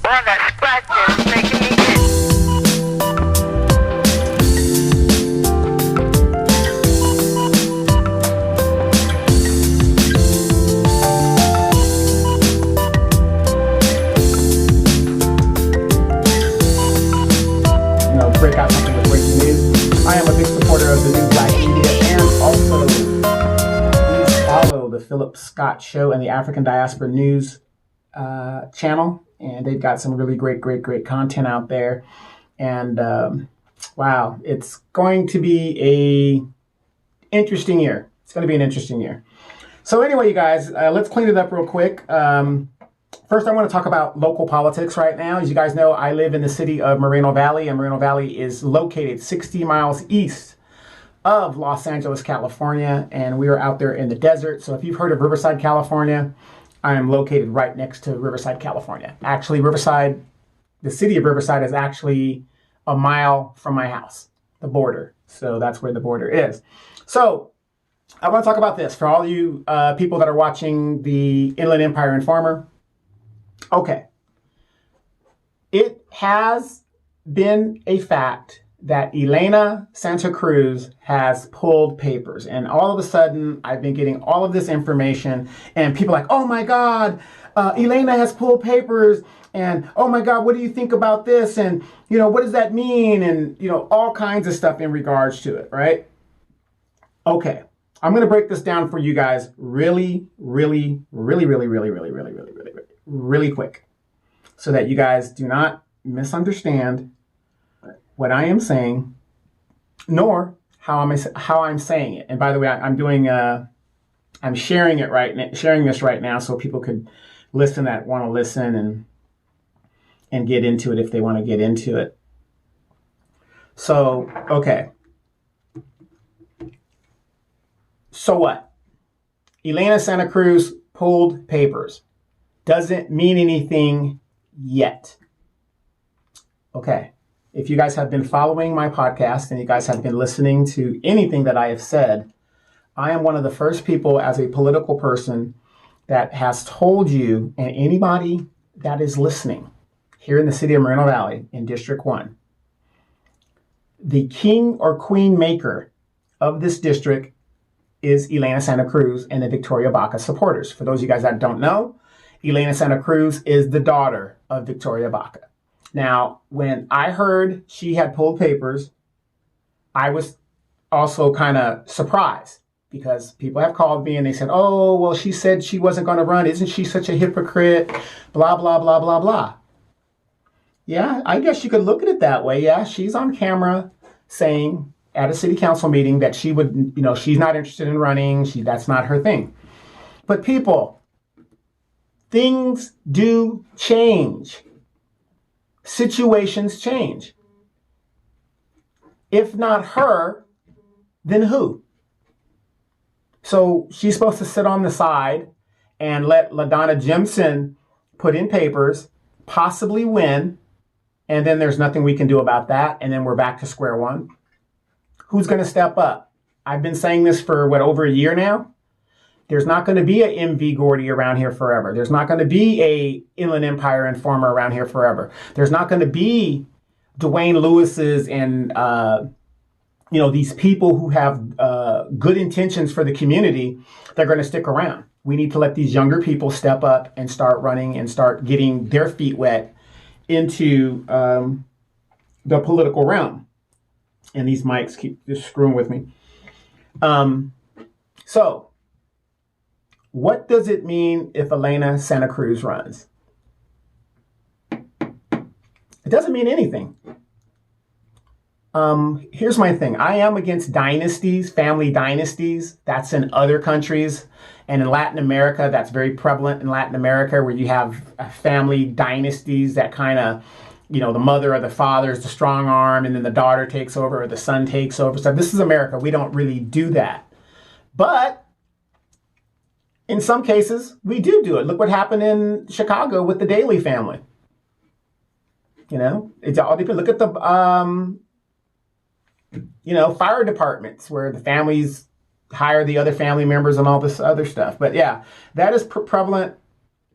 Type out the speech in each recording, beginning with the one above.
All that scratching is making me itch. Break out something with breaking news. I am a big supporter of the new Black media, and also please follow the Philip Scott Show and the African Diaspora News channel. And they've got some really great content out there. And wow, it's going to be a interesting year. It's going to be an interesting year. So anyway, you guys, let's clean it up real quick. First, I want to talk about local politics right now. As you guys know, I live in the city of Moreno Valley, and Moreno Valley is located 60 miles east of Los Angeles, California, and we are out there in the desert. So if you've heard of Riverside, California, I am located right next to Riverside, California. Actually, Riverside, the city of Riverside is actually a mile from my house, the border. So that's where the border is. So I want to talk about this for all you people that are watching the Inland Empire Informer. Okay, it has been a fact that Elena Santa Cruz has pulled papers, and all of a sudden I've been getting all of this information and people are like, oh my God, Elena has pulled papers, and oh my God, what do you think about this? And what does that mean? And all kinds of stuff in regards to it, right? Okay, I'm going to break this down for you guys really quick, so that you guys do not misunderstand what I am saying, nor how I'm saying it. And by the way, I'm sharing this right now, so people could listen that want to listen and get into it if they want to get into it. So okay. So what? Elena Santa Cruz pulled papers. Doesn't mean anything yet. Okay. If you guys have been following my podcast and you guys have been listening to anything that I have said, I am one of the first people as a political person that has told you, and anybody that is listening here in the city of Moreno Valley in District 1, the king or queen maker of this district is Elena Santa Cruz and the Victoria Baca supporters. For those of you guys that don't know, Elena Santa Cruz is the daughter of Victoria Baca. Now, when I heard she had pulled papers, I was also kind of surprised, because people have called me and they said, oh, well, she said she wasn't going to run. Isn't she such a hypocrite? Blah, blah, blah, blah, blah. Yeah, I guess you could look at it that way. Yeah, she's on camera saying at a city council meeting that she would, she's not interested in running. That's not her thing. But people, things do change. Situations change. If not her, then who? So she's supposed to sit on the side and let LaDonna Jimson put in papers, possibly win, and then there's nothing we can do about that, and then we're back to square one. Who's going to step up? I've been saying this for, over a year now? There's not going to be a MV Gordy around here forever. There's not going to be a Inland Empire Informer around here forever. There's not going to be Dwayne Lewis's and, these people who have good intentions for the community. They're going to stick around. We need to let these younger people step up and start running and start getting their feet wet into the political realm. And these mics keep just screwing with me. So, what does it mean if Elena Santa Cruz runs? It doesn't mean anything. Here's my thing. I am against dynasties, family dynasties. That's in other countries. And in Latin America, that's very prevalent in Latin America, where you have family dynasties that kind of, the mother or the father is the strong arm, and then the daughter takes over or the son takes over. So this is America. We don't really do that. But in some cases, we do it. Look what happened in Chicago with the Daley family. It's all depends. Look at the, fire departments where the families hire the other family members and all this other stuff. But yeah, that is prevalent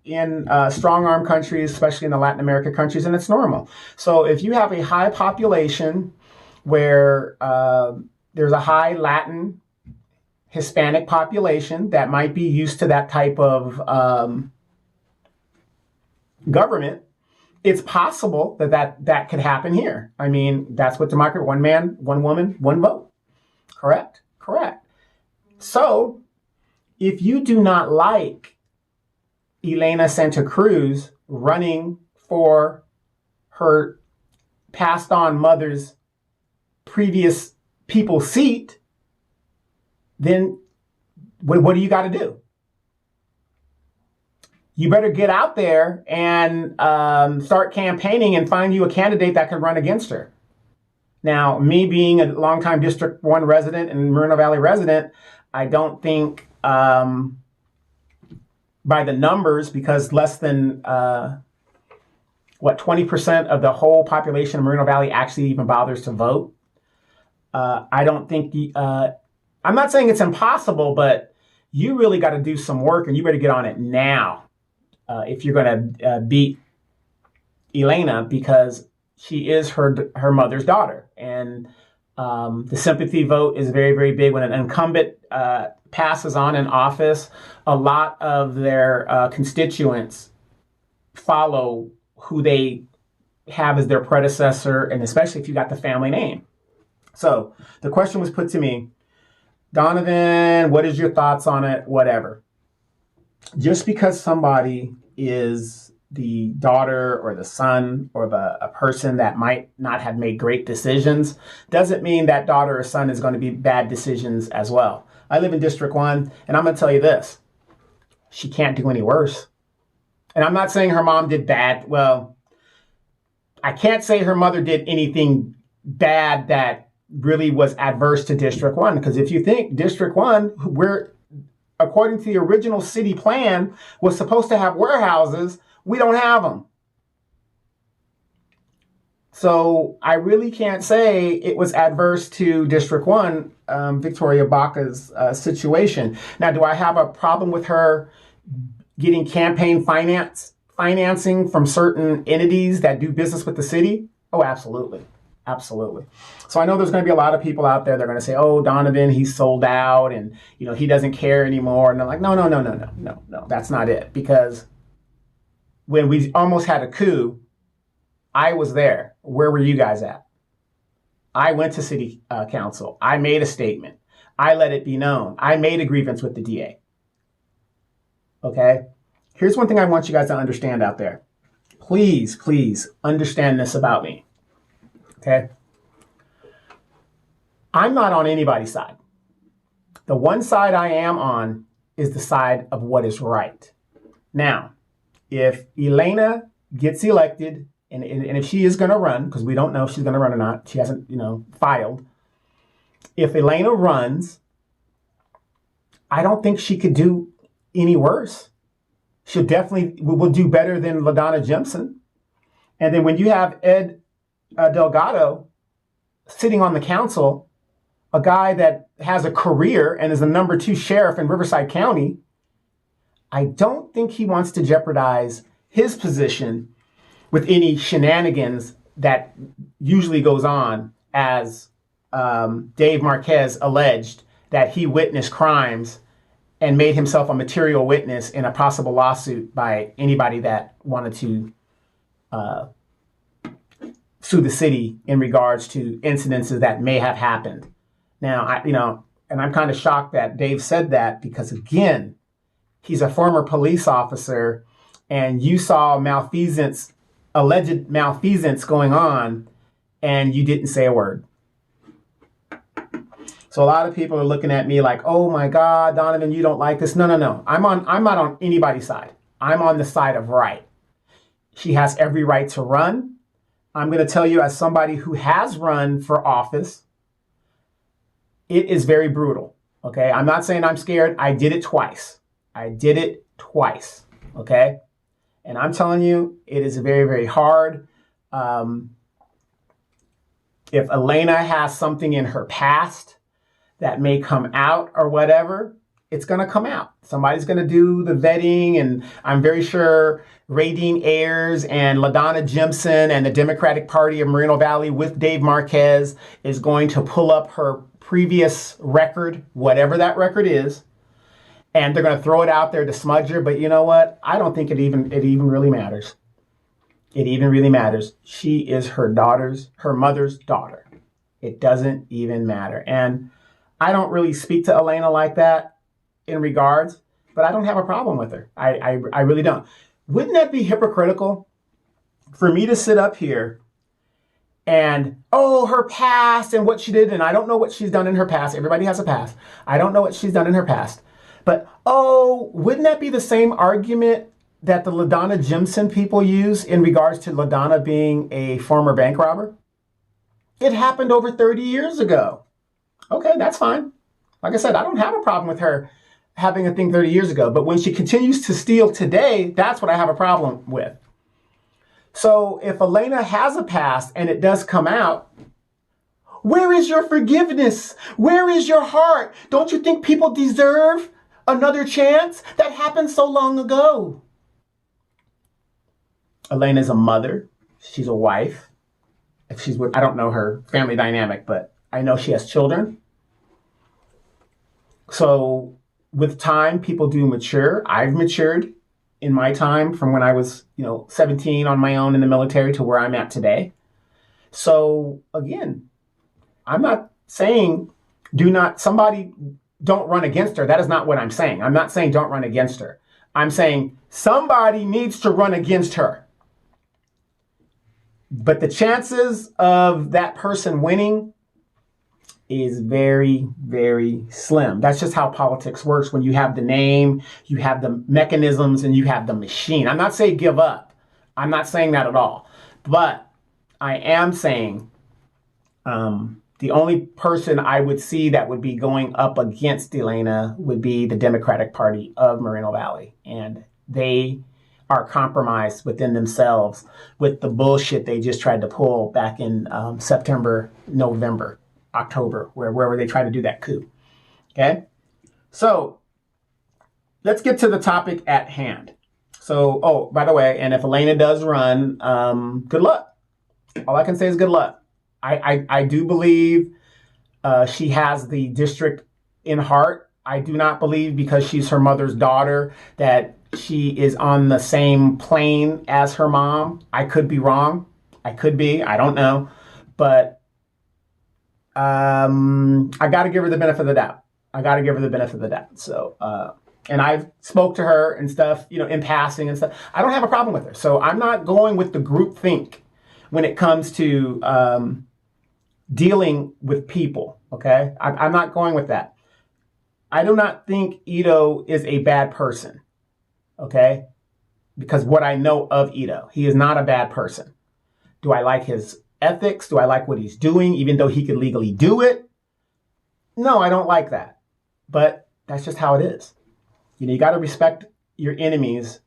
in strong arm countries, especially in the Latin America countries, and it's normal. So if you have a high population where there's a high Latin Hispanic population that might be used to that type of government, it's possible that could happen here. I mean, that's what democracy, one man, one woman, one vote. Correct? Correct. So if you do not like Elena Santa Cruz running for her passed on mother's previous people's seat, then what do you got to do? You better get out there and start campaigning and find you a candidate that can run against her. Now, me being a longtime District 1 resident and Moreno Valley resident, I don't think by the numbers, because less than 20% of the whole population of Moreno Valley actually even bothers to vote. I don't think I'm not saying it's impossible, but you really got to do some work, and you better get on it now if you're going to beat Elena, because she is her mother's daughter. And the sympathy vote is very, very big. When an incumbent passes on in office, a lot of their constituents follow who they have as their predecessor, and especially if you got the family name. So the question was put to me, Donovan, what is your thoughts on it? Whatever. Just because somebody is the daughter or the son or a person that might not have made great decisions doesn't mean that daughter or son is going to be bad decisions as well. I live in District 1, and I'm going to tell you this. She can't do any worse. And I'm not saying her mom did bad. Well, I can't say her mother did anything bad that really was adverse to District 1. Because if you think District 1, we're, according to the original city plan, was supposed to have warehouses, we don't have them. So I really can't say it was adverse to District 1, Victoria Baca's situation. Now, do I have a problem with her getting campaign financing from certain entities that do business with the city? Oh, absolutely. Absolutely. So I know there's going to be a lot of people out there that are going to say, oh, Donovan, he's sold out and, he doesn't care anymore. And I'm like, no, that's not it. Because when we almost had a coup, I was there. Where were you guys at? I went to city council. I made a statement. I let it be known. I made a grievance with the DA. Okay? Here's one thing I want you guys to understand out there. Please, please understand this about me. Okay? I'm not on anybody's side. The one side I am on is the side of what is right. Now, if Elena gets elected, and if she is going to run, because we don't know if she's going to run or not, she hasn't, filed. If Elena runs, I don't think she could do any worse. She'll definitely will do better than LaDonna Jimson. And then when you have Ed Delgado sitting on the council, a guy that has a career and is the number 2 sheriff in Riverside County, I don't think he wants to jeopardize his position with any shenanigans that usually goes on, as Dave Marquez alleged that he witnessed crimes and made himself a material witness in a possible lawsuit by anybody that wanted to sue the city in regards to incidences that may have happened. Now, and I'm kind of shocked that Dave said that, because again, he's a former police officer, and you saw alleged malfeasance going on, and you didn't say a word. So a lot of people are looking at me like, oh my God, Donovan, you don't like this. No. I'm not on anybody's side. I'm on the side of right. She has every right to run. I'm going to tell you, as somebody who has run for office, it is very brutal. Okay. I'm not saying I'm scared. I did it twice. Okay. And I'm telling you, it is very, very hard. If Elena has something in her past that may come out or whatever, it's going to come out. Somebody's going to do the vetting, and I'm very sure Radine Ayers and LaDonna Jimson and the Democratic Party of Moreno Valley with Dave Marquez is going to pull up her previous record, whatever that record is, and they're going to throw it out there to smudge her. But you know what? I don't think it even really matters. It even really matters. She is her mother's daughter. It doesn't even matter. And I don't really speak to Elena like that in regards, but I don't have a problem with her. I really don't. Wouldn't that be hypocritical for me to sit up here and, oh, her past and what she did, and I don't know what she's done in her past. Everybody has a past. I don't know what she's done in her past. But, oh, wouldn't that be the same argument that the LaDonna Jimson people use in regards to LaDonna being a former bank robber? It happened over 30 years ago. Okay, that's fine. Like I said, I don't have a problem with her having a thing 30 years ago. But when she continues to steal today, that's what I have a problem with. So if Elena has a past and it does come out, where is your forgiveness? Where is your heart? Don't you think people deserve another chance? That happened so long ago. Elena's a mother. She's a wife. If she's with, I don't know her family dynamic, but I know she has children. So with time, people do mature. I've matured in my time from when I was, 17 on my own in the military to where I'm at today. So again, I'm not saying don't run against her. That is not what I'm saying. I'm not saying don't run against her. I'm saying somebody needs to run against her. But the chances of that person winning is very, very slim. That's just how politics works. When you have the name, you have the mechanisms, and you have the machine. I'm not saying give up. I'm not saying that at all. But I am saying the only person I would see that would be going up against Elena would be the Democratic Party of Moreno Valley. And they are compromised within themselves with the bullshit they just tried to pull back in September, November, October, wherever they tried to do that coup. Okay? So let's get to the topic at hand. So, by the way, and if Elena does run, good luck. All I can say is good luck. I do believe she has the district in heart. I do not believe because she's her mother's daughter that she is on the same plane as her mom. I could be wrong. I could be. I don't know. But I got to give her the benefit of the doubt. So, and I've spoke to her and stuff, in passing and stuff. I don't have a problem with her. So I'm not going with the group think when it comes to dealing with people. Okay. I'm not going with that. I do not think Ito is a bad person. Okay? Because what I know of Ito, he is not a bad person. Do I like his ethics? Do I like what he's doing, even though he could legally do it? No, I don't like that. But that's just how it is. You got to respect your enemies,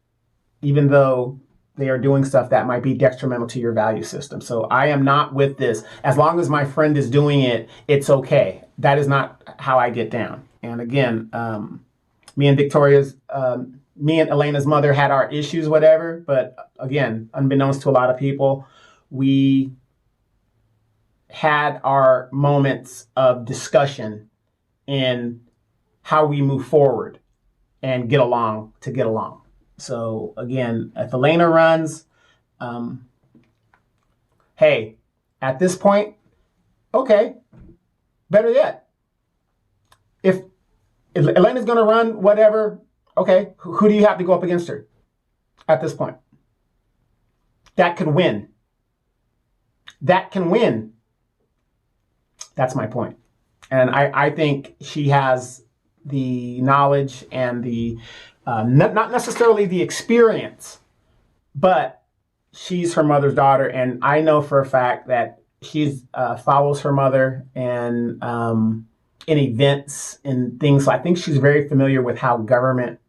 even though they are doing stuff that might be detrimental to your value system. So I am not with this. As long as my friend is doing it, it's okay. That is not how I get down. And again, me and Elena's mother had our issues, whatever. But again, unbeknownst to a lot of people, we had our moments of discussion in how we move forward and get along. So again, if Elena runs, hey, at this point, okay, better yet. If Elena's going to run, whatever, okay, who do you have to go up against her at this point? That can win. That's my point. And I think she has the knowledge and the, not necessarily the experience, but she's her mother's daughter. And I know for a fact that she follows her mother and in events and things. So I think she's very familiar with how government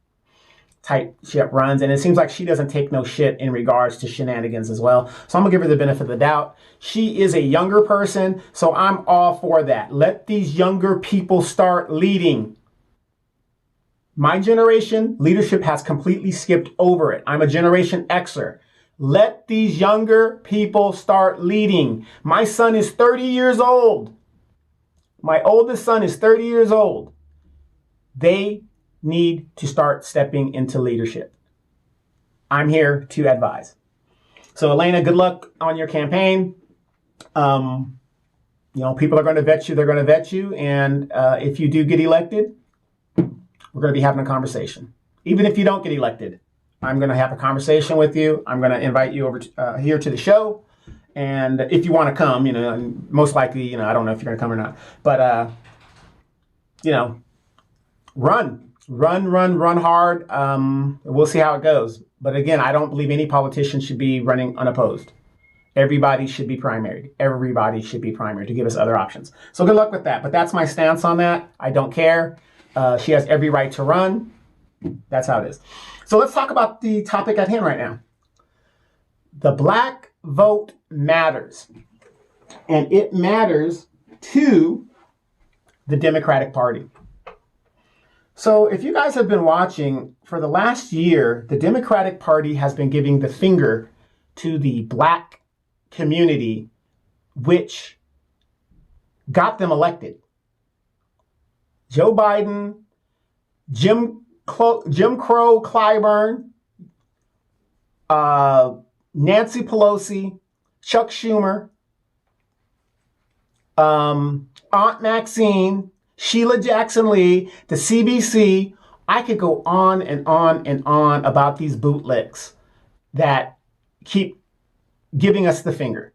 type shit runs. And it seems like she doesn't take no shit in regards to shenanigans as well. So I'm gonna give her the benefit of the doubt. She is a younger person, so I'm all for that. Let these younger people start leading. My generation, leadership has completely skipped over it. I'm a Generation Xer. Let these younger people start leading. My son is 30 years old. My oldest son is 30 years old. They need to start stepping into leadership. I'm here to advise. So Elena, good luck on your campaign. People are going to vet you. They're going to vet you. And if you do get elected, we're going to be having a conversation. Even if you don't get elected, I'm going to have a conversation with you. I'm going to invite you over here to the show. And if you want to come, most likely, I don't know if you're going to come or not. But, run hard. We'll see how it goes. But again, I don't believe any politician should be running unopposed. Everybody should be primaried. Everybody should be primaried to give us other options. So good luck with that. But that's my stance on that. I don't care. She has every right to run. That's how it is. So let's talk about the topic at hand right now. The black vote matters. And it matters to the Democratic Party. So if you guys have been watching, for the last year, the Democratic Party has been giving the finger to the black community, which got them elected. Joe Biden, Jim Crow Clyburn, Nancy Pelosi, Chuck Schumer, Aunt Maxine, Sheila Jackson Lee, the CBC. I could go on and on and on about these bootlicks that keep giving us the finger.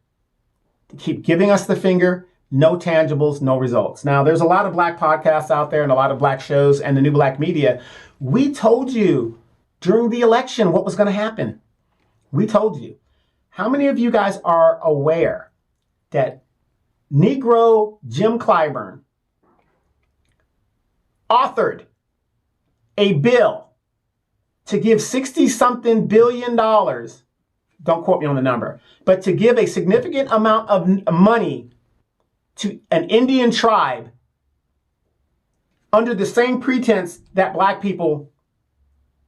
Keep giving us the finger. No tangibles, no results. Now, there's a lot of black podcasts out there and a lot of black shows and the new black media. We told you during the election what was going to happen. We told you. How many of you guys are aware that Negro Jim Clyburn authored a bill to give $60-something billion, don't quote me on the number, but to give a significant amount of money to an Indian tribe under the same pretense that black people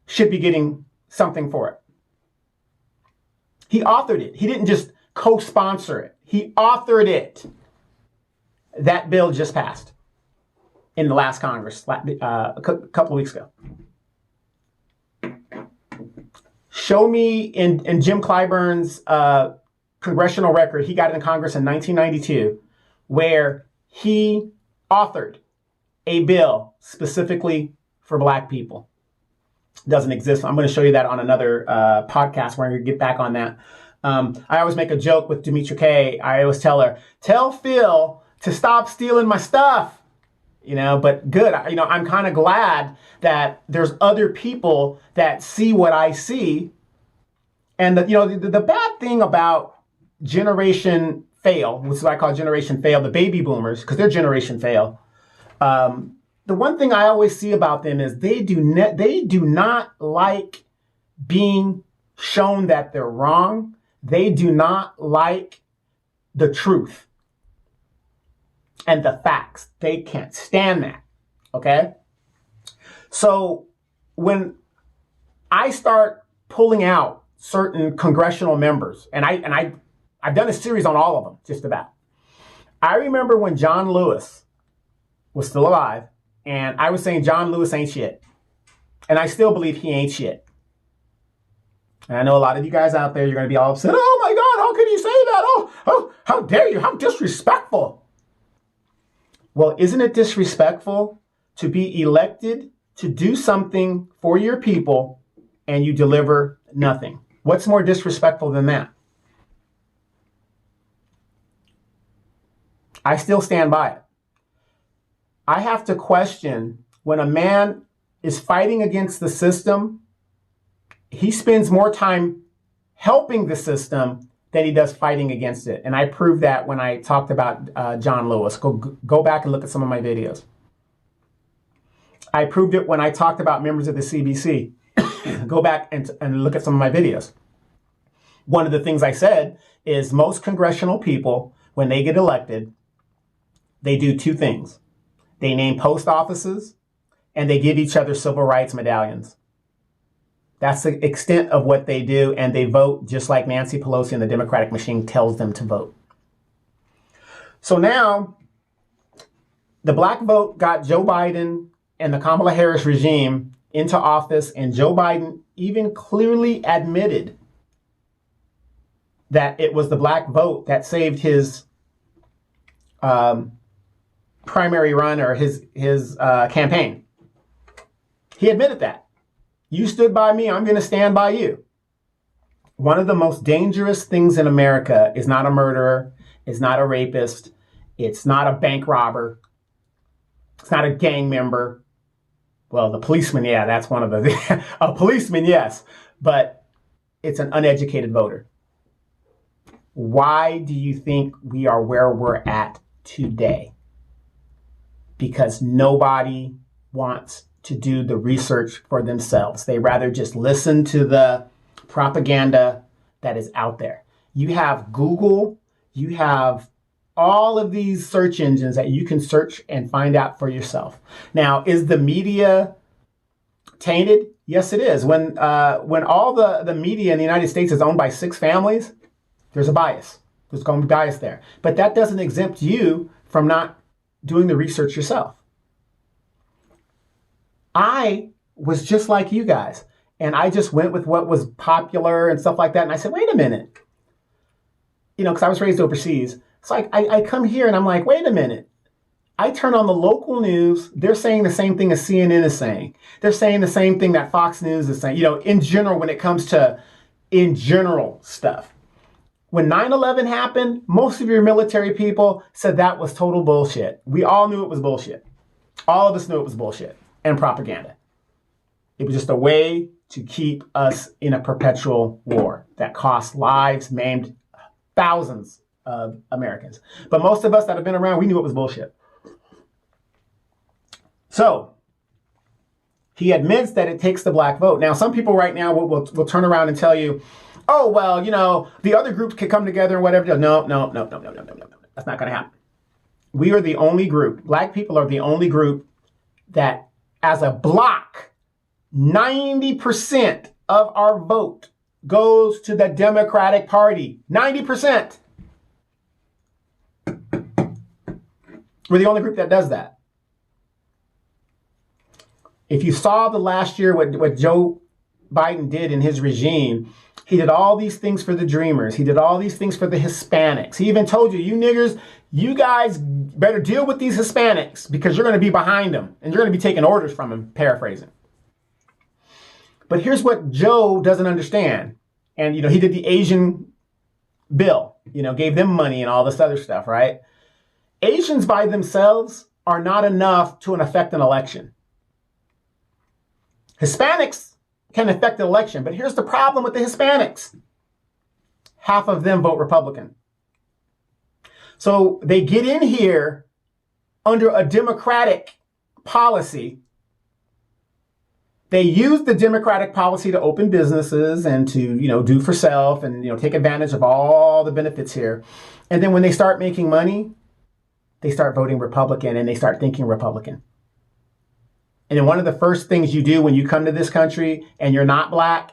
should be getting something for it. He authored it. He didn't just co-sponsor it. He authored it. That bill just passed in the last Congress a couple of weeks ago. Show me in Jim Clyburn's congressional record, he got in Congress in 1992, where he authored a bill specifically for black people. Doesn't exist. I'm going to show you that on another podcast where I'm going to get back on that. I always make a joke with Demetra Kay. I always tell her, tell Phil to stop stealing my stuff. But good. I'm kind of glad that there's other people that see what I see. And the bad thing about Generation Fail, which is what I call Generation Fail, the baby boomers, because they're Generation Fail. The one thing I always see about them is they do not like being shown that they're wrong. They do not like the truth and the facts. They can't stand that. Okay? So when I start pulling out certain congressional members, and I've done a series on all of them, just about. I remember when John Lewis was still alive, and I was saying John Lewis ain't shit. And I still believe he ain't shit. And I know a lot of you guys out there, you're going to be all upset. Oh my God, how can you say that? Oh, how dare you? How disrespectful. Well, isn't it disrespectful to be elected to do something for your people and you deliver nothing? What's more disrespectful than that? I still stand by it. I have to question when a man is fighting against the system, he spends more time helping the system than he does fighting against it. And I proved that when I talked about John Lewis. Go back and look at some of my videos. I proved it when I talked about members of the CBC. Go back and look at some of my videos. One of the things I said is most congressional people, when they get elected, they do two things. They name post offices and they give each other civil rights medallions. That's the extent of what they do, and they vote just like Nancy Pelosi and the Democratic machine tells them to vote. So now, the black vote got Joe Biden and the Kamala Harris regime into office, and Joe Biden even clearly admitted that it was the black vote that saved his primary run or his campaign. He admitted that. You stood by me, I'm going to stand by you. One of the most dangerous things in America is not a murderer, is not a rapist, it's not a bank robber, it's not a gang member. Well, the policeman, yeah, that's one of the... a policeman, yes, but it's an uneducated voter. Why do you think we are where we're at today? Because nobody wants to do the research for themselves. They rather just listen to the propaganda that is out there. You have Google, you have all of these search engines that you can search and find out for yourself. Now, is the media tainted? Yes, it is. When all the media in the United States is owned by 6 families, there's a bias. There's going to be bias there. But that doesn't exempt you from not doing the research yourself. I was just like you guys, and I just went with what was popular and stuff like that. And I said, wait a minute. You know, because I was raised overseas. So I come here and I'm like, wait a minute. I turn on the local news. They're saying the same thing as CNN is saying. They're saying the same thing that Fox News is saying, you know, in general, when it comes to in general stuff. When 9/11 happened, most of your military people said that was total bullshit. We all knew it was bullshit. All of us knew it was bullshit and propaganda. It was just a way to keep us in a perpetual war that cost lives, maimed thousands of Americans. But most of us that have been around, we knew it was bullshit. So he admits that it takes the black vote. Now, some people right now will turn around and tell you, oh, well, you know, the other groups can come together and whatever. No. That's not going to happen. We are the only group, black people are the only group that as a block, 90% of our vote goes to the Democratic Party. 90%. We're the only group that does that. If you saw the last year what Joe Biden did in his regime, he did all these things for the Dreamers. He did all these things for the Hispanics. He even told you, you niggers, you guys better deal with these Hispanics because you're going to be behind them and you're going to be taking orders from them, paraphrasing. But here's what Joe doesn't understand. And, you know, he did the Asian bill, you know, gave them money and all this other stuff, right? Asians by themselves are not enough to affect an election. Hispanics can affect the election, but here's the problem with the Hispanics. Half of them vote Republican. So they get in here under a Democratic policy. They use the Democratic policy to open businesses and to, you know, do for self and, you know, take advantage of all the benefits here. And then when they start making money, they start voting Republican and they start thinking Republican. And then one of the first things you do when you come to this country and you're not black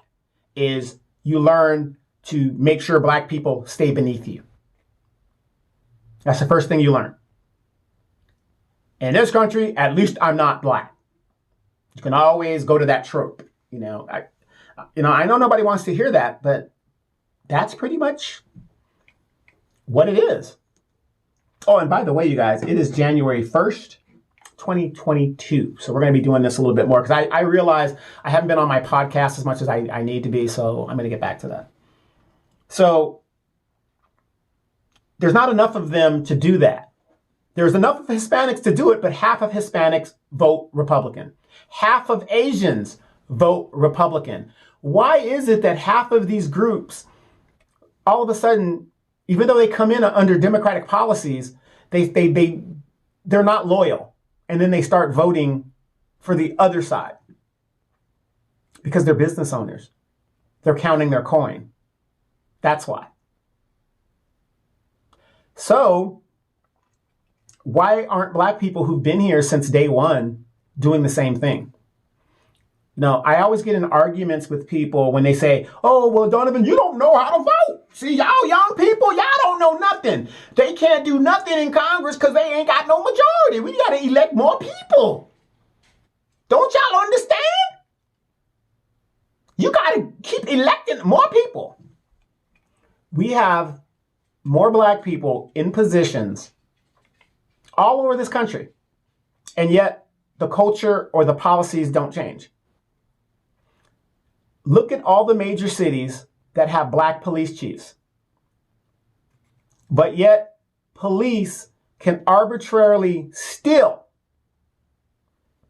is you learn to make sure black people stay beneath you. That's the first thing you learn. In this country, at least I'm not black. You can always go to that trope. I know nobody wants to hear that, but that's pretty much what it is. Oh, and by the way, you guys, it is January 1st, 2022. So we're going to be doing this a little bit more because I realize I haven't been on my podcast as much as I need to be. So I'm going to get back to that. So there's not enough of them to do that. There's enough of Hispanics to do it, but half of Hispanics vote Republican. Half of Asians vote Republican. Why is it that half of these groups, all of a sudden, even though they come in under Democratic policies, they're not loyal. And then they start voting for the other side because they're business owners. They're counting their coin. That's why. So why aren't black people who've been here since day one doing the same thing. No, I always get in arguments with people when they say, oh, well, Donovan, you don't know how to vote. See, y'all young people, y'all don't know nothing. They can't do nothing in Congress because they ain't got no majority. We got to elect more people. Don't y'all understand? You got to keep electing more people. We have more black people in positions all over this country, and yet the culture or the policies don't change. Look at all the major cities that have black police chiefs. But yet, police can arbitrarily still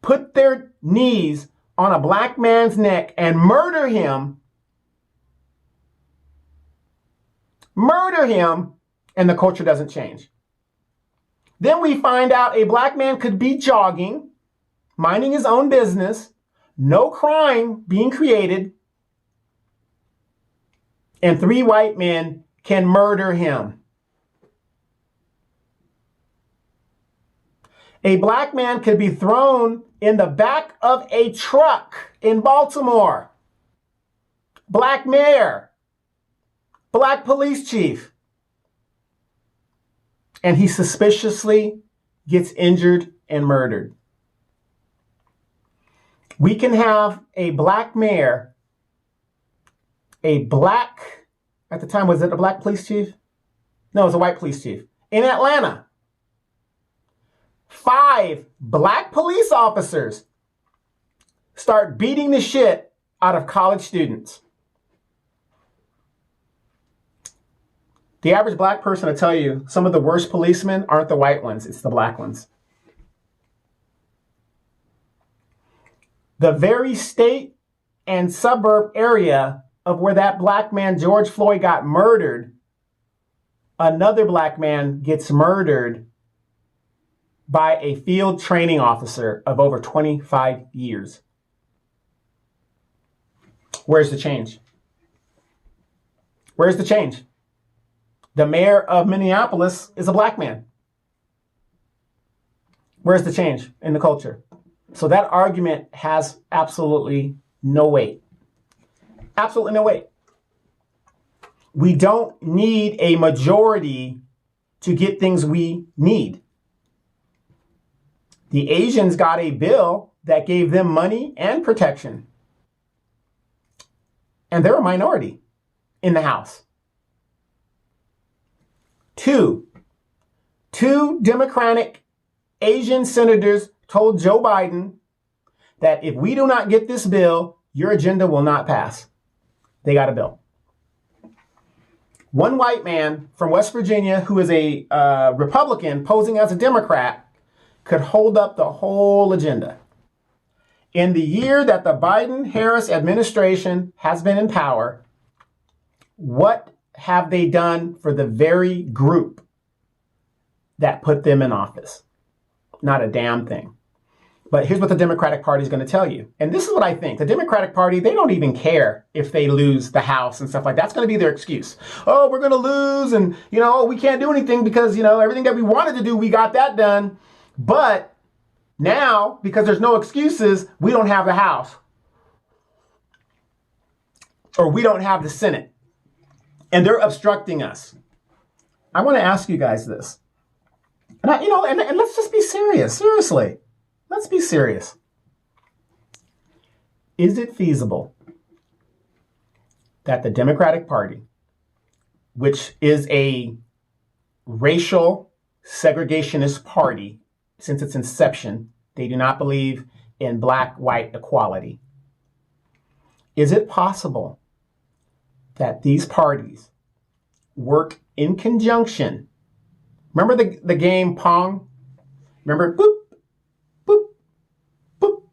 put their knees on a black man's neck and murder him, and the culture doesn't change. Then we find out a black man could be jogging, minding his own business, no crime being created, and 3 white men can murder him. A black man could be thrown in the back of a truck in Baltimore. Black mayor, black police chief. And he suspiciously gets injured and murdered. We can have a black mayor, at the time, was it a black police chief? No, it was a white police chief in Atlanta. 5 black police officers start beating the shit out of college students. The average black person will tell you some of the worst policemen aren't the white ones, it's the black ones. The very state and suburb area of where that black man, George Floyd, got murdered, another black man gets murdered by a field training officer of over 25 years. Where's the change? Where's the change? The mayor of Minneapolis is a black man. Where's the change in the culture? So that argument has absolutely no weight. Absolutely no weight. We don't need a majority to get things we need. The Asians got a bill that gave them money and protection. And they're a minority in the House. Two Democratic Asian senators told Joe Biden that if we do not get this bill, your agenda will not pass. They got a bill. One white man from West Virginia who is a Republican posing as a Democrat could hold up the whole agenda. In the year that the Biden-Harris administration has been in power, what have they done for the very group that put them in office? Not a damn thing. But here's what the Democratic Party is going to tell you. And this is what I think. The Democratic Party, they don't even care if they lose the House and stuff like that. That's going to be their excuse. Oh, we're going to lose and, we can't do anything because, everything that we wanted to do, we got that done. But now, because there's no excuses, we don't have the House. Or we don't have the Senate. And they're obstructing us. I want to ask you guys this. And let's just be serious. Seriously. Let's be serious. Is it feasible that the Democratic Party, which is a racial segregationist party since its inception, they do not believe in black-white equality. Is it possible that these parties work in conjunction? Remember the game Pong? Remember, boop, boop, boop,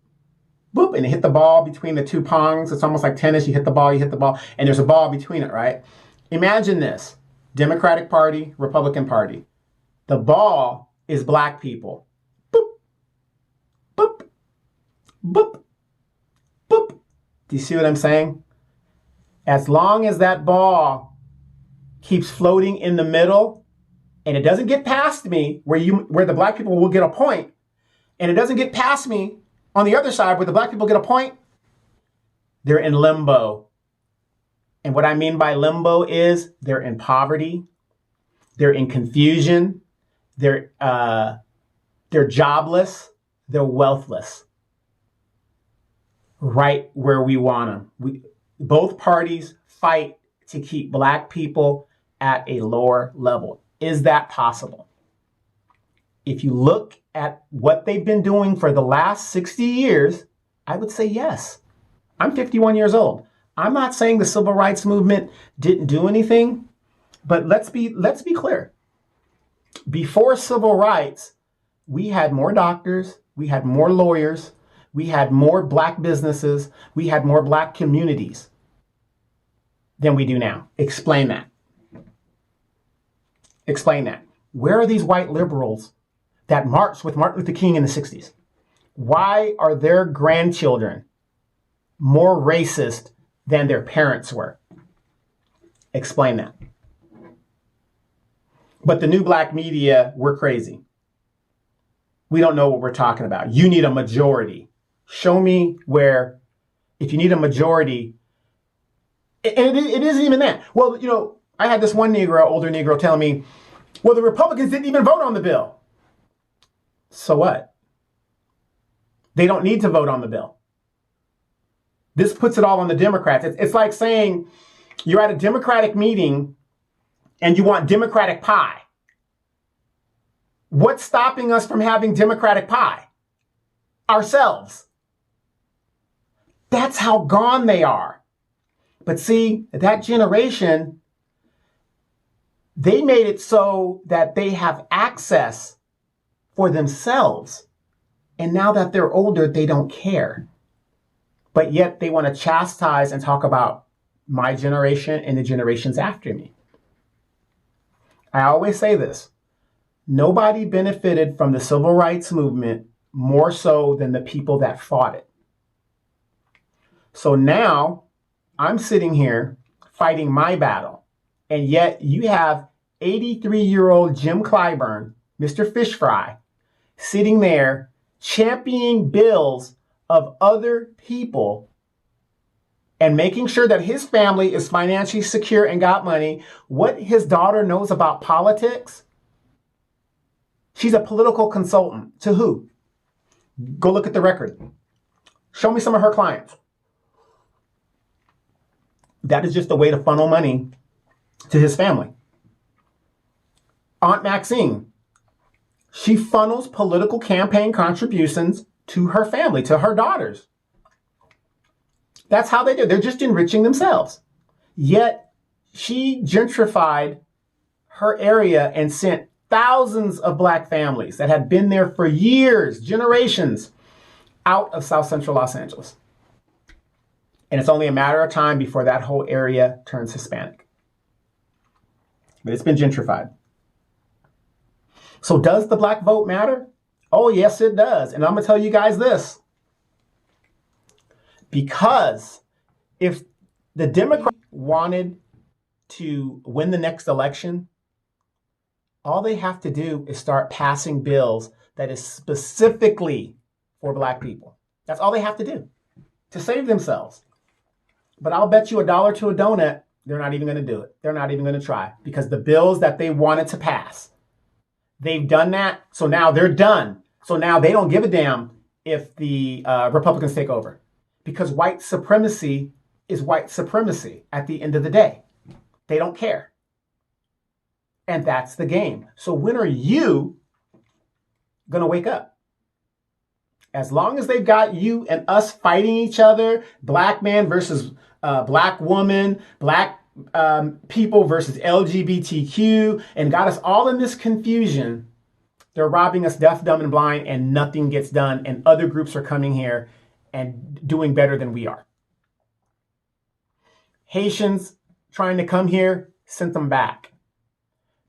boop, and you hit the ball between the two Pongs. It's almost like tennis. You hit the ball, and there's a ball between it, right? Imagine this. Democratic Party, Republican Party. The ball is black people. Boop, boop, boop, boop. Do you see what I'm saying? As long as that ball keeps floating in the middle and it doesn't get past me where the black people will get a point, and it doesn't get past me On the other side, where the black people get a point, they're in limbo. And what I mean by limbo is they're in poverty, they're in confusion, they're jobless, they're wealthless. Right where we want them. Both parties fight to keep black people at a lower level. Is that possible? If you look at what they've been doing for the last 60 years, I would say yes. I'm 51 years old. I'm not saying the civil rights movement didn't do anything, but let's be clear. Before civil rights, we had more doctors, we had more lawyers, we had more black businesses, we had more black communities than we do now. Explain that. Explain that. Where are these white liberals that marched with Martin Luther King in the 60s? Why are their grandchildren more racist than their parents were? Explain that. But the new black media, we're crazy. We don't know what we're talking about. You need a majority. Show me where, if you need a majority, and it isn't even that. Well, you know, I had this one Negro, older Negro, telling me, well, the Republicans didn't even vote on the bill. So what? They don't need to vote on the bill. This puts it all on the Democrats. It's like saying you're at a Democratic meeting and you want Democratic pie. What's stopping us from having Democratic pie? Ourselves. That's how gone they are. But see, that generation, they made it so that they have access for themselves. And now that they're older, they don't care. But yet they want to chastise and talk about my generation and the generations after me. I always say this. Nobody benefited from the civil rights movement more so than the people that fought it. So now I'm sitting here fighting my battle. And yet you have 83-year-old Jim Clyburn, Mr. Fish Fry, sitting there championing bills of other people and making sure that his family is financially secure and got money. What his daughter knows about politics? She's a political consultant. To who? Go look at the record. Show me some of her clients. That is just a way to funnel money to his family. Aunt Maxine, she funnels political campaign contributions to her family, to her daughters. That's how they do. They're just enriching themselves. Yet she gentrified her area and sent thousands of black families that had been there for years, generations, out of South Central Los Angeles. And it's only a matter of time before that whole area turns Hispanic. But it's been gentrified. So does the black vote matter? Oh, yes, it does. And I'm going to tell you guys this. Because if the Democrats wanted to win the next election, all they have to do is start passing bills that is specifically for black people. That's all they have to do to save themselves. But I'll bet you $1 to a donut, they're not even going to do it. They're not even going to try, because the bills that they wanted to pass, they've done that. So now they're done. So now they don't give a damn if the Republicans take over, because white supremacy is white supremacy at the end of the day. They don't care. And that's the game. So when are you going to wake up? As long as they've got you and us fighting each other, black man versus black woman, black people versus LGBTQ, and got us all in this confusion, they're robbing us deaf, dumb, and blind, and nothing gets done. And other groups are coming here and doing better than we are. Haitians trying to come here, sent them back.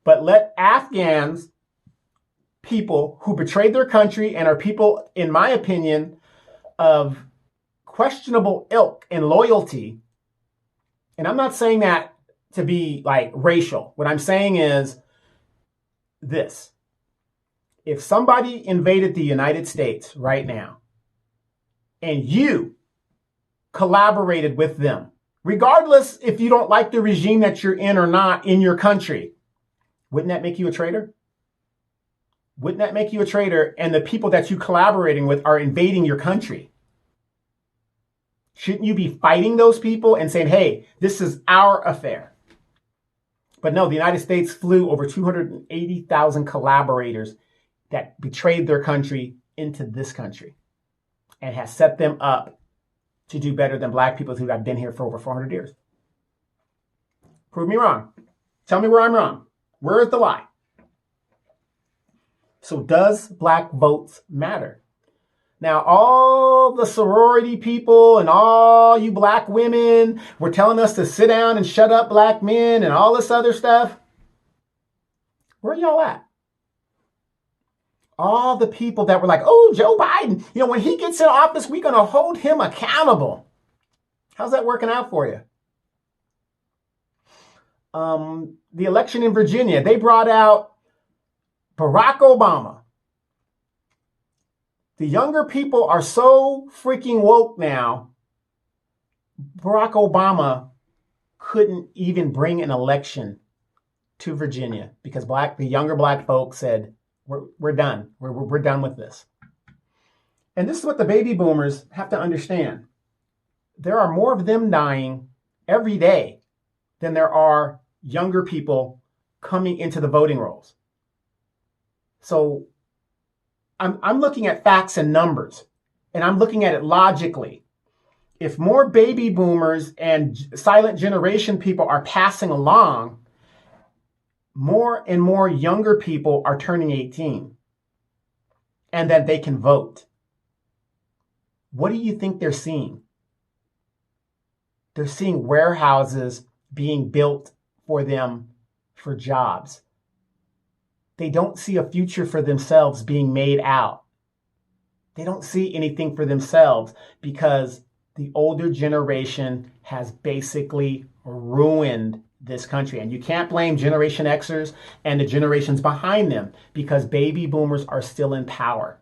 But let Afghans, people who betrayed their country and are people, in my opinion, of questionable ilk and loyalty. And I'm not saying that to be like racial. What I'm saying is this. If somebody invaded the United States right now and you collaborated with them, regardless if you don't like the regime that you're in or not in your country, wouldn't that make you a traitor? Wouldn't that make you a traitor? And the people that you're collaborating with are invading your country. Shouldn't you be fighting those people and saying, hey, this is our affair? But no, the United States flew over 280,000 collaborators that betrayed their country into this country and has set them up to do better than black people who have been here for over 400 years. Prove me wrong. Tell me where I'm wrong. Where is the lie? So does black votes matter? Now, all the sorority people and all you black women were telling us to sit down and shut up black men and all this other stuff. Where are y'all at? All the people that were like, oh, Joe Biden, when he gets in office, we're going to hold him accountable. How's that working out for you? The election in Virginia, they brought out Barack Obama. The younger people are so freaking woke now. Barack Obama couldn't even bring an election to Virginia because the younger black folks said, we're done. We're done with this. And this is what the baby boomers have to understand. There are more of them dying every day than there are younger people coming into the voting rolls. So I'm looking at facts and numbers, and I'm looking at it logically. If more baby boomers and silent generation people are passing along, more and more younger people are turning 18 and that they can vote. What do you think they're seeing? They're seeing warehouses being built for them for jobs. They don't see a future for themselves being made out. They don't see anything for themselves because the older generation has basically ruined this country. And you can't blame Generation Xers and the generations behind them because baby boomers are still in power.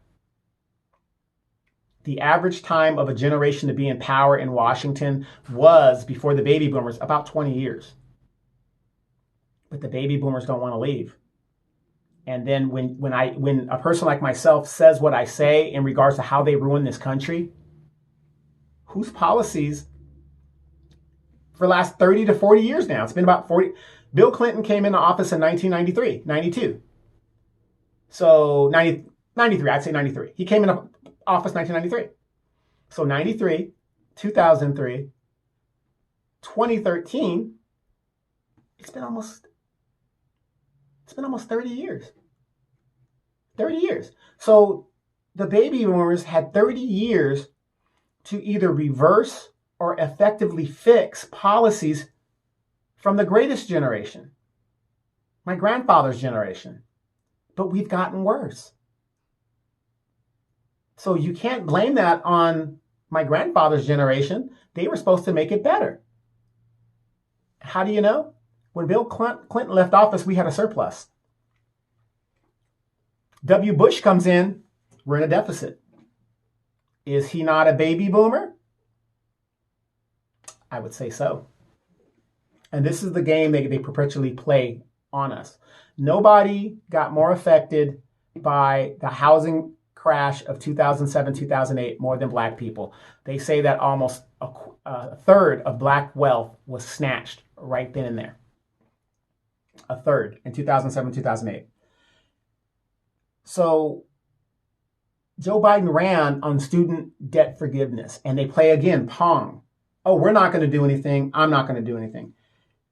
The average time of a generation to be in power in Washington was, before the baby boomers, about 20 years. But the baby boomers don't want to leave. And then when a person like myself says what I say in regards to how they ruin this country, whose policies for the last 30 to 40 years now, it's been about 40. Bill Clinton came into office in 1993, 92. So 93, I'd say 93. He came into office 1993. So 93, 2003, 2013, it's been almost 30 years. 30 years. So the baby boomers had 30 years to either reverse or effectively fix policies from the greatest generation, my grandfather's generation. But we've gotten worse. So you can't blame that on my grandfather's generation. They were supposed to make it better. How do you know? When Bill Clinton left office, we had a surplus. W. Bush comes in, we're in a deficit. Is he not a baby boomer? I would say so. And this is the game they perpetually play on us. Nobody got more affected by the housing crash of 2007, 2008 more than black people. They say that almost a third of black wealth was snatched right then and there. A third in 2007, 2008. So Joe Biden ran on student debt forgiveness, and they play again Pong. Oh, we're not going to do anything. I'm not going to do anything.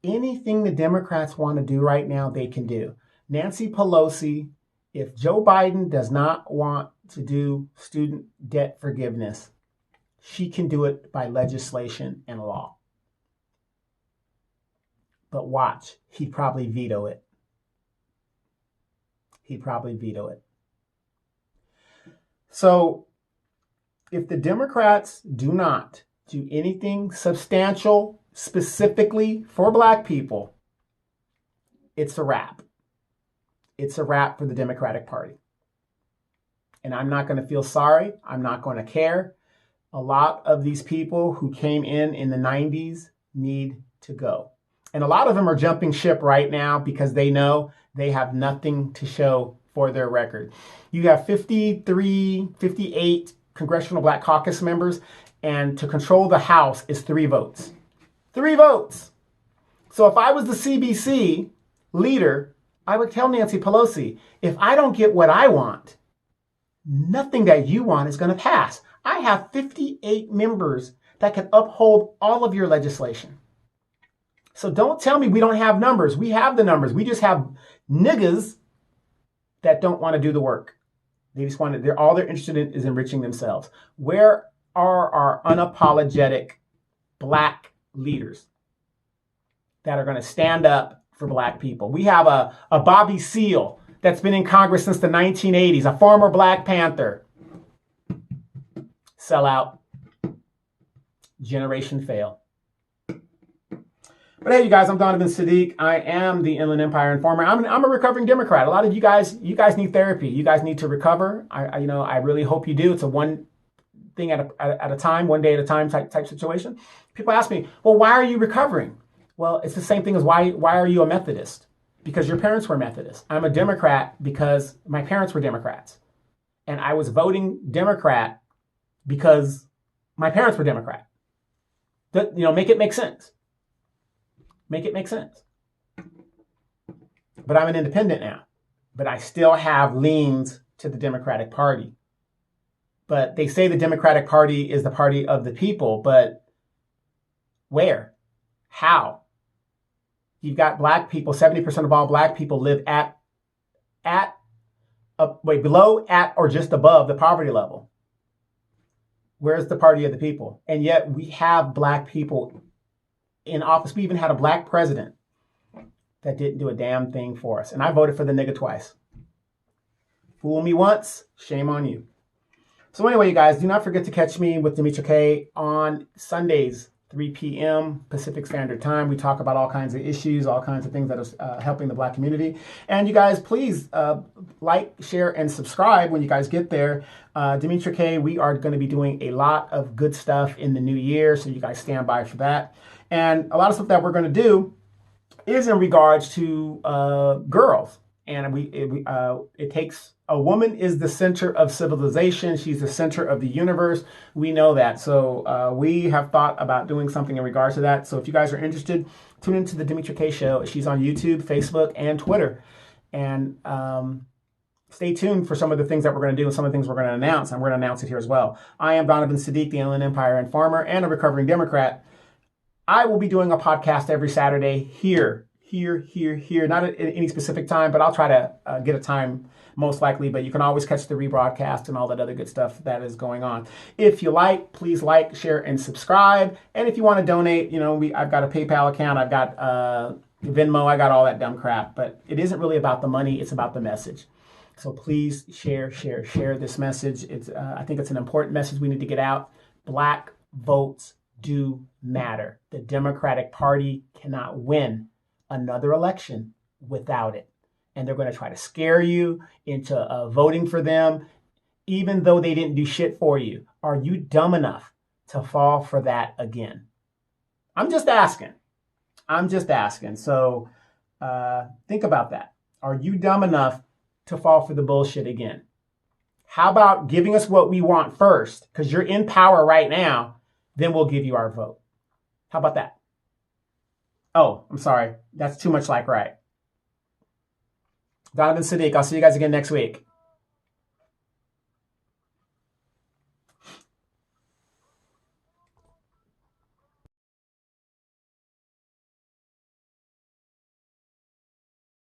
Anything the Democrats want to do right now, they can do. Nancy Pelosi, if Joe Biden does not want to do student debt forgiveness, she can do it by legislation and law. But watch, he'd probably veto it. He'd probably veto it. So if the Democrats do not do anything substantial specifically for black people, it's a wrap. It's a wrap for the Democratic Party. And I'm not going to feel sorry. I'm not going to care. A lot of these people who came in the 90s need to go. And a lot of them are jumping ship right now because they know they have nothing to show for their record. You have 53, 58 Congressional Black Caucus members, and to control the House is 3 votes. 3 votes. So if I was the CBC leader, I would tell Nancy Pelosi, if I don't get what I want, nothing that you want is going to pass. I have 58 members that can uphold all of your legislation. So don't tell me we don't have numbers. We have the numbers. We just have niggas that don't want to do the work. They just want to, all they're interested in is enriching themselves. Where are our unapologetic Black leaders that are going to stand up for Black people? We have a Bobby Seale that's been in Congress since the 1980s, a former Black Panther. Sellout. Generation fail. But hey, you guys, I'm Donovan Saadiq. I am the Inland Empire Informer. I'm a recovering Democrat. A lot of you guys need therapy. You guys need to recover. I really hope you do. It's a one thing at a time, one day at a time type situation. People ask me, well, why are you recovering? Well, it's the same thing as why are you a Methodist? Because your parents were Methodists. I'm a Democrat because my parents were Democrats. And I was voting Democrat because my parents were Democrat. Make it make sense. Make it make sense. But I'm an independent now. But I still have leans to the Democratic Party. But they say the Democratic Party is the party of the people. But where? How? You've got Black people. 70% of all Black people live below, at, or just above the poverty level. Where's the party of the people? And yet we have Black people in office. We even had a Black president that didn't do a damn thing for us. And I voted for the nigga twice. Fool me once, shame on you. So anyway, you guys, do not forget to catch me with Demetra K on Sundays, 3 p.m. Pacific Standard Time. We talk about all kinds of issues, all kinds of things that are helping the Black community. And you guys, please like, share, and subscribe when you guys get there. Demetra K, we are going to be doing a lot of good stuff in the new year, so you guys stand by for that. And a lot of stuff that we're going to do is in regards to girls. And it takes, a woman is the center of civilization. She's the center of the universe. We know that. So we have thought about doing something in regards to that. So if you guys are interested, tune into the Demetra K Show. She's on YouTube, Facebook, and Twitter. And stay tuned for some of the things that we're going to do and some of the things we're going to announce. And we're going to announce it here as well. I am Donovan Saadiq, the Inland Empire Informer and a recovering Democrat. I will be doing a podcast every Saturday here, not at any specific time, but I'll try to get a time most likely, but you can always catch the rebroadcast and all that other good stuff that is going on. If you like, please like, share, and subscribe. And if you want to donate, I've got a PayPal account, I've got Venmo, I got all that dumb crap, but it isn't really about the money, it's about the message. So please share this message. I think it's an important message we need to get out. Black votes do matter. The Democratic Party cannot win another election without it. And they're going to try to scare you into voting for them, even though they didn't do shit for you. Are you dumb enough to fall for that again? I'm just asking. So think about that. Are you dumb enough to fall for the bullshit again? How about giving us what we want first? Because you're in power right now. Then we'll give you our vote. How about that? Oh, I'm sorry. That's too much like right. Donovan Saadiq. I'll see you guys again next week.